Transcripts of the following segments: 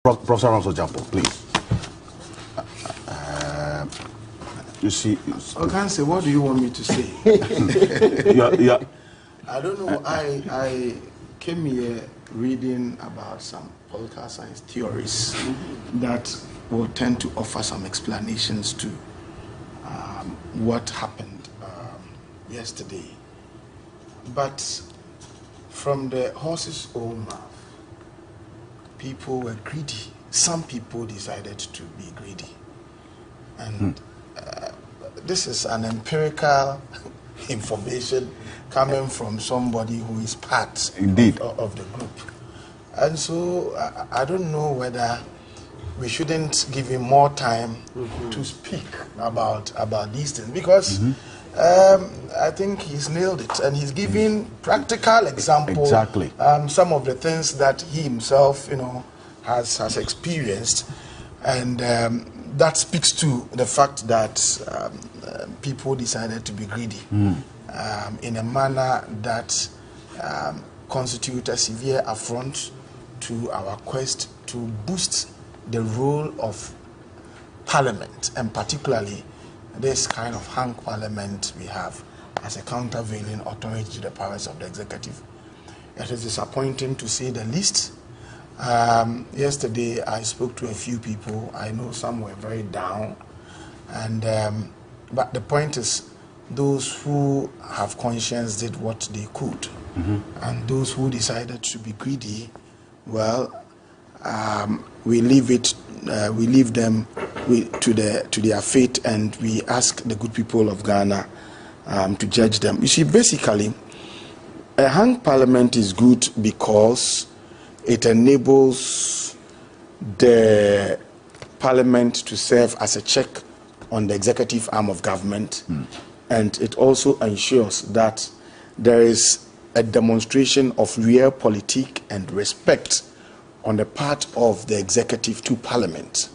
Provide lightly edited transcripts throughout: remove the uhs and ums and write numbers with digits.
Prof Ransford Gyampo, please. You see, I can't say. What do you want me to say? yeah. I don't know. I came here reading about some political science theories that will tend to offer some explanations to what happened yesterday. But from the horse's own mouth, people were greedy. Some people decided to be greedy. And this is an empirical information coming from somebody who is part of the group. And so I don't know whether we shouldn't give him more time to speak about these things, because I think he's nailed it, and he's giving practical example. Exactly. Some of the things that he himself, has experienced, and that speaks to the fact that people decided to be greedy in a manner that constitutes a severe affront to our quest to boost the role of Parliament, and particularly this kind of hung Parliament we have as a countervailing authority to the powers of the executive. It is disappointing, to say the least. Yesterday I spoke to a few people. I know some were very down, and but the point is, those who have conscience did what they could, and those who decided to be greedy, well, we leave them to their fate, and we ask the good people of Ghana to judge them. You see, basically, a hung Parliament is good because it enables the Parliament to serve as a check on the executive arm of government, and it also ensures that there is a demonstration of real politique and respect on the part of the executive to Parliament.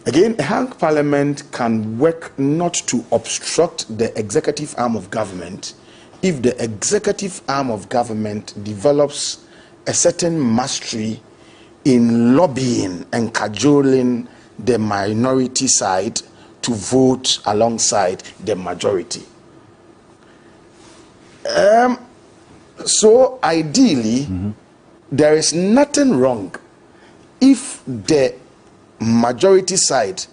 Again, a hung Parliament can work not to obstruct the executive arm of government if the executive arm of government develops a certain mastery in lobbying and cajoling the minority side to vote alongside the majority. So ideally, there is nothing wrong if the majority side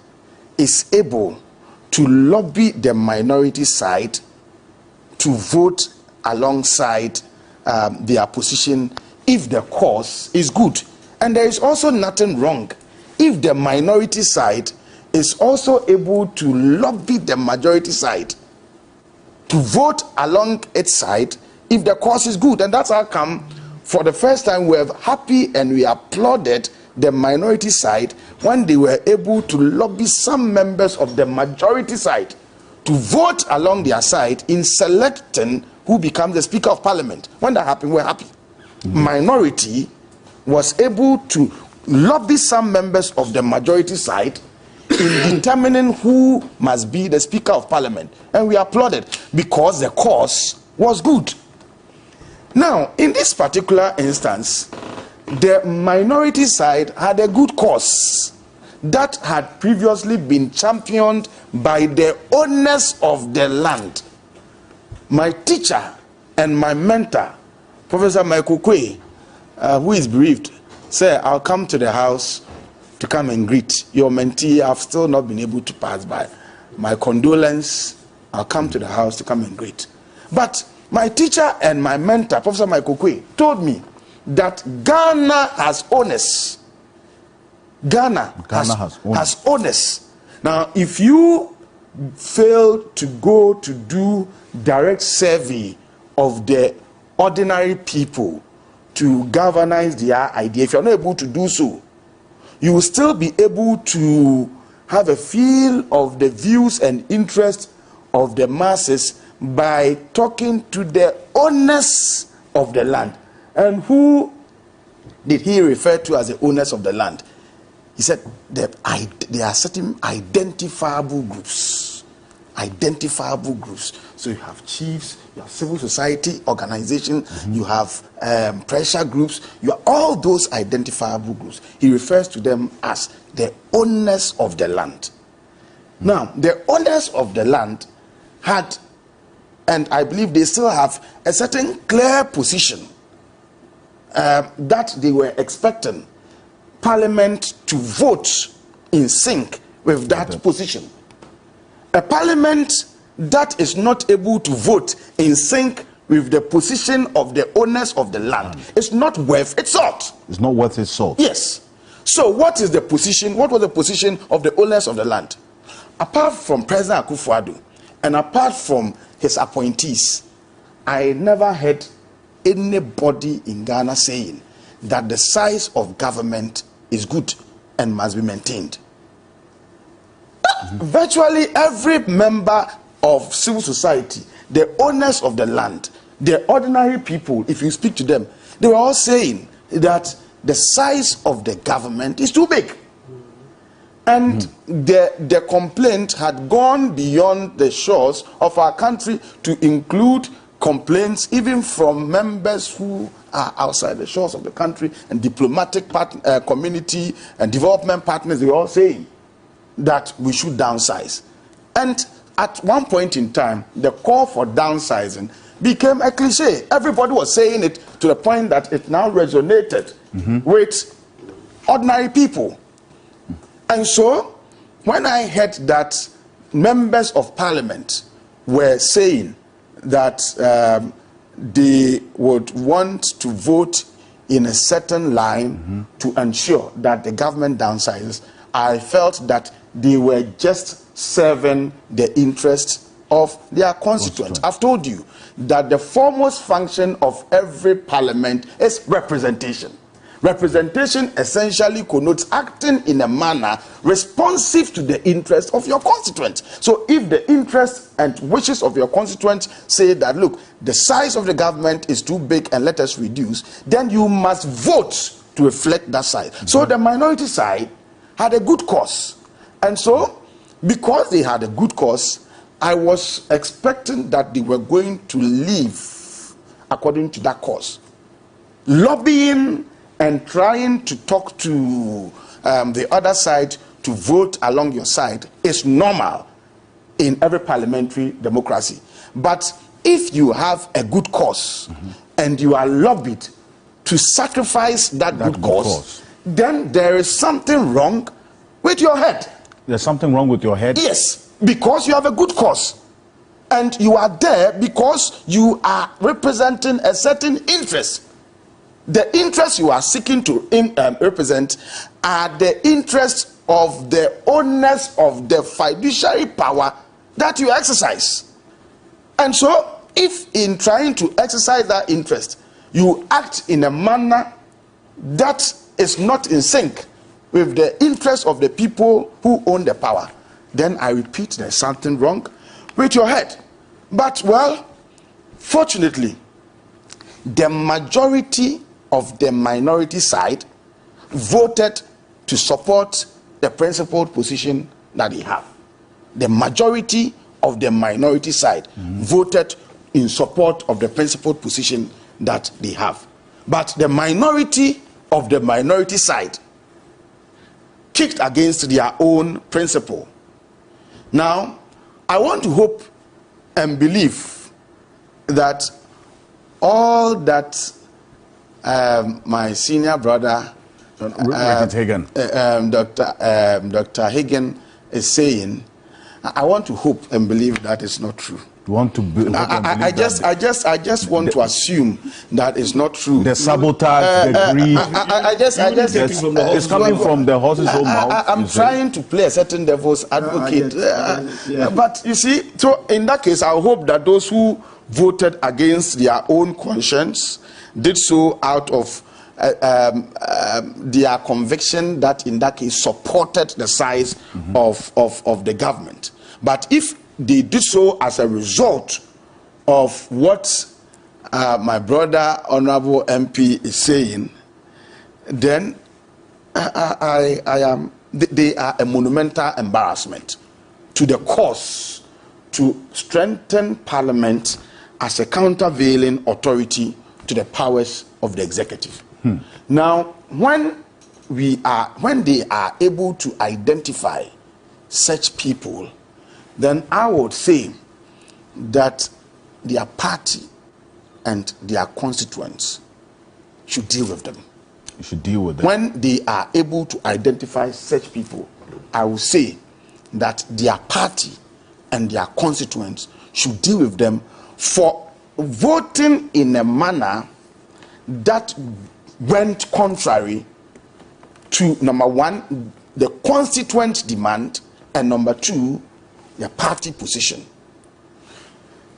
is able to lobby the minority side to vote alongside their position if the cause is good. And there is also nothing wrong if the minority side is also able to lobby the majority side to vote along its side if the cause is good. And that's how come, for the first time, we are happy and we applauded the minority side when they were able to lobby some members of the majority side to vote along their side in selecting who becomes the Speaker of Parliament. When that happened, we're happy. Minority was able to lobby some members of the majority side in determining who must be the Speaker of Parliament, and we applauded because the cause was good. Now, in this particular instance, the minority side had a good cause that had previously been championed by the owners of the land. My teacher and my mentor, Professor Michael Quay, who is bereaved, said, I'll come to the house to come and greet your mentee. I've still not been able to pass by. My condolence, I'll come to the house to come and greet. But my teacher and my mentor, Professor Michael Quay, told me that Ghana has owners. Ghana has owners. Now, if you fail to go to do direct survey of the ordinary people to galvanize their idea, if you're not able to do so, you will still be able to have a feel of the views and interests of the masses by talking to the owners of the land. And who did he refer to as the owners of the land? He said that there are certain identifiable groups. So you have chiefs, you have civil society organizations, you have pressure groups, you have all those identifiable groups. He refers to them as the owners of the land. Now, the owners of the land had, and I believe they still have, a certain clear position that they were expecting Parliament to vote in sync with that position. A Parliament that is not able to vote in sync with the position of the owners of the land is not worth its salt. It's not worth its salt. Yes. So what is the position? What was the position of the owners of the land? Apart from President Akufo-Addo and apart from his appointees, I never heard anybody in Ghana saying that the size of government is good and must be maintained. Virtually every member of civil society, the owners of the land, the ordinary people, if you speak to them, they were all saying that the size of the government is too big. And the complaint had gone beyond the shores of our country to include complaints even from members who are outside the shores of the country, and diplomatic community and development partners. They were all saying that we should downsize. And at one point in time, the call for downsizing became a cliche. Everybody was saying it to the point that it now resonated with ordinary people. And so, when I heard that members of parliament were saying that they would want to vote in a certain line to ensure that the government downsizes, I felt that they were just serving the interests of their constituents. I've told you that the foremost function of every parliament is representation. Representation essentially connotes acting in a manner responsive to the interests of your constituents. So if the interests and wishes of your constituents say that, look, the size of the government is too big and let us reduce, then you must vote to reflect that size. So the minority side had a good cause. And so, because they had a good cause, I was expecting that they were going to live according to that cause. Lobbying and trying to talk to the other side to vote along your side is normal in every parliamentary democracy. But if you have a good cause and you are lobbied to sacrifice that good cause, then there is something wrong with your head. There's something wrong with your head? Yes, because you have a good cause. And you are there because you are representing a certain interest. The interests you are seeking to represent are the interests of the owners of the fiduciary power that you exercise. And so, if in trying to exercise that interest, you act in a manner that is not in sync with the interests of the people who own the power, then I repeat, there's something wrong with your head. But, well, fortunately, the majority of the minority side voted to support the principled position that they have. The majority of the minority side voted in support of the principled position that they have. But the minority of the minority side kicked against their own principle. Now, I want to hope and believe that all that my senior brother, Dr. Hagen is saying, I want to hope and believe that it's not true. You want to believe I just want to assume that it's not true. The sabotage, the greed. It's coming from the horse's own mouth. I'm trying to play a certain devil's advocate. But you see, so in that case, I hope that those who voted against their own conscience did so out of their conviction that in that case supported the size of the government. But if they did so as a result of what my brother, Honorable MP, is saying, then they are a monumental embarrassment to the cause to strengthen Parliament as a countervailing authority to the powers of the executive. Now, when they are able to identify such people, then I would say that their party and their constituents should deal with them. You should deal with them. When they are able to identify such people, I will say that their party and their constituents should deal with them for voting in a manner that went contrary to, number one, the constituent demand, and number two, the party position.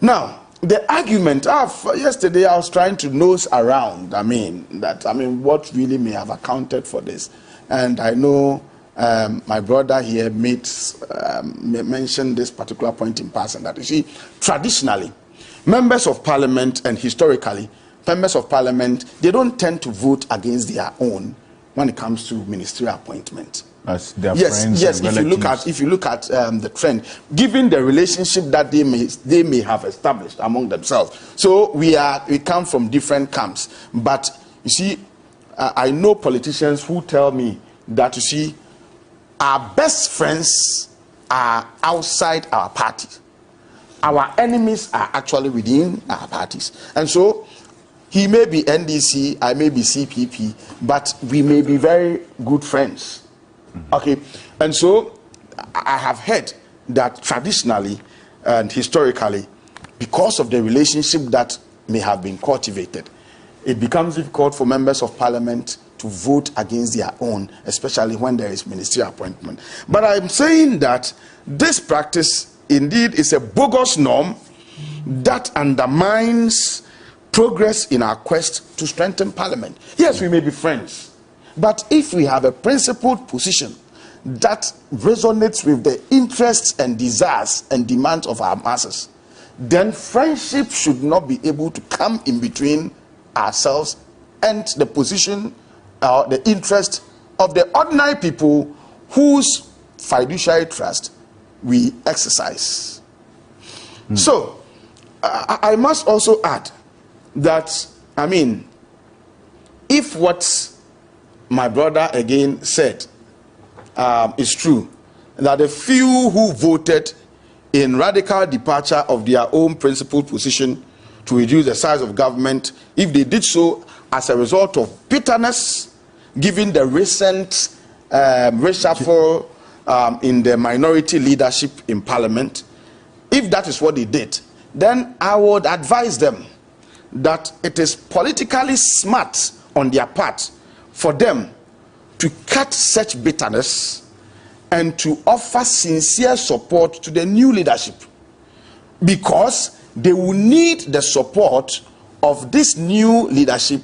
Now, the argument yesterday I was trying to nose around, what really may have accounted for this. And I know my brother here mentioned this particular point in passing, that you see, traditionally, members of parliament and historically, members of parliament, they don't tend to vote against their own when it comes to ministerial appointment. As their Yes. friends and relatives. If you look at the trend, given the relationship that they may have established among themselves. So we come from different camps. But you see, I know politicians who tell me that, you see, our best friends are outside our party. Our enemies are actually within our parties. And so he may be NDC, I may be CPP, but we may be very good friends. Okay, and so I have heard that traditionally and historically, because of the relationship that may have been cultivated, it becomes difficult for members of parliament to vote against their own, especially when there is ministerial appointment. But I'm saying that this practice indeed is a bogus norm that undermines progress in our quest to strengthen parliament. Yes, we may be friends, but if we have a principled position that resonates with the interests and desires and demands of our masses, then friendship should not be able to come in between ourselves and the position or the interest of the ordinary people whose fiduciary trust we exercise. So, I must also add that, if what my brother again said is true, that the few who voted in radical departure of their own principled position to reduce the size of government, if they did so as a result of bitterness, given the recent reshuffle in the minority leadership in parliament, if that is what they did, then I would advise them that it is politically smart on their part for them to cut such bitterness and to offer sincere support to the new leadership, because they will need the support of this new leadership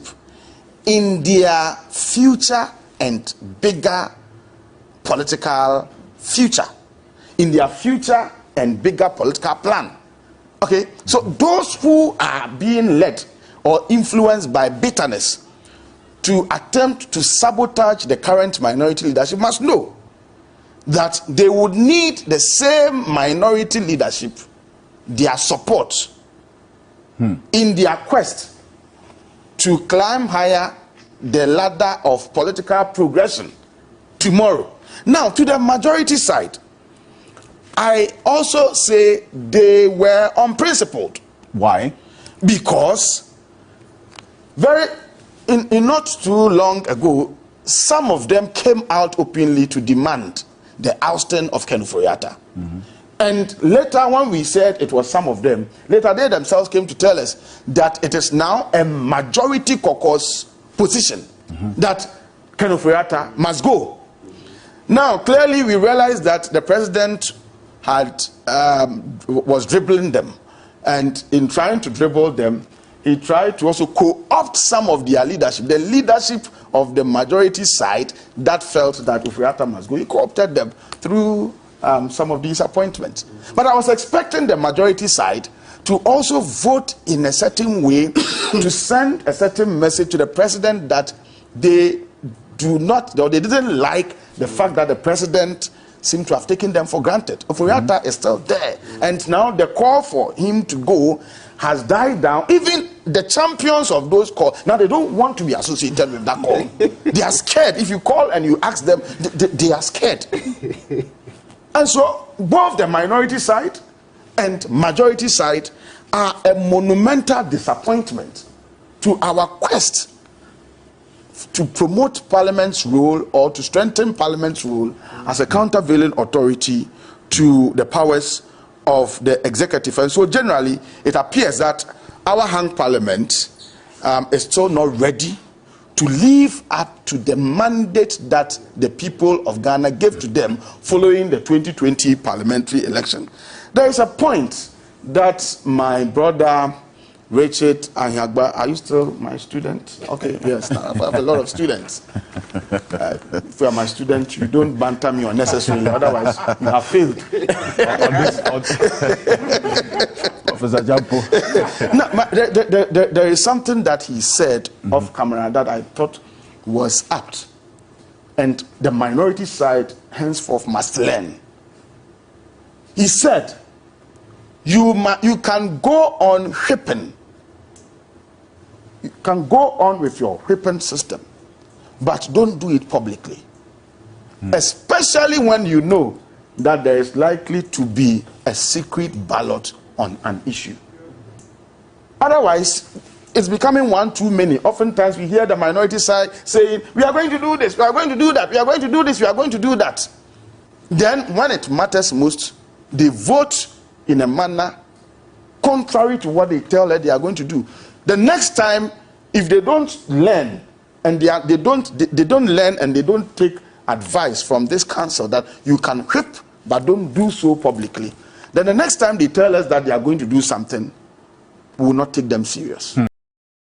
in their future and bigger political future, in their future and bigger political plan. Okay, so those who are being led or influenced by bitterness to attempt to sabotage the current minority leadership must know that they would need the same minority leadership, their support, in their quest to climb higher the ladder of political progression tomorrow. Now, to the majority side, I also say they were unprincipled. Why? Because in not too long ago, some of them came out openly to demand the ousting of Ken Ofori-Atta. And later, when we said it was some of them, later they themselves came to tell us that it is now a majority caucus position that Ken Ofori-Atta must go. Now, clearly we realize that the president was dribbling them, and in trying to dribble them, he tried to also co-opt some of their leadership, the leadership of the majority side that felt that Ofori-Atta must go. He co-opted them through some of these appointments. But I was expecting the majority side to also vote in a certain way to send a certain message to the president that they do not, or they didn't like the fact that the president seem to have taken them for granted. Oforiatta is still there. And now the call for him to go has died down. Even the champions of those calls, now they don't want to be associated with that call. They are scared. If you call and you ask them, they are scared. And so both the minority side and majority side are a monumental disappointment to our quest to promote Parliament's role or to strengthen Parliament's role as a countervailing authority to the powers of the executive. And so generally, it appears that our hung Parliament is still not ready to live up to the mandate that the people of Ghana gave to them following the 2020 parliamentary election. There is a point that my brother Richard Anyagba, are you still my student? Okay, yes, I have a lot of students. If you are my student, you don't banter me unnecessarily, otherwise you have failed. Professor Gyampo. No, there is something that he said off camera that I thought was apt, and the minority side henceforth must learn. He said, you can go on whipping. You can go on with your whipping system, but don't do it publicly. Especially when you know that there is likely to be a secret ballot on an issue. Otherwise, it's becoming one too many. Oftentimes we hear the minority side saying, we are going to do this, we are going to do that, we are going to do this, we are going to do that. Then when it matters most, they vote in a manner contrary to what they tell that they are going to do. The next time, if they don't learn and they don't learn and they don't take advice from this council that you can whip but don't do so publicly, then the next time they tell us that they are going to do something, we will not take them serious.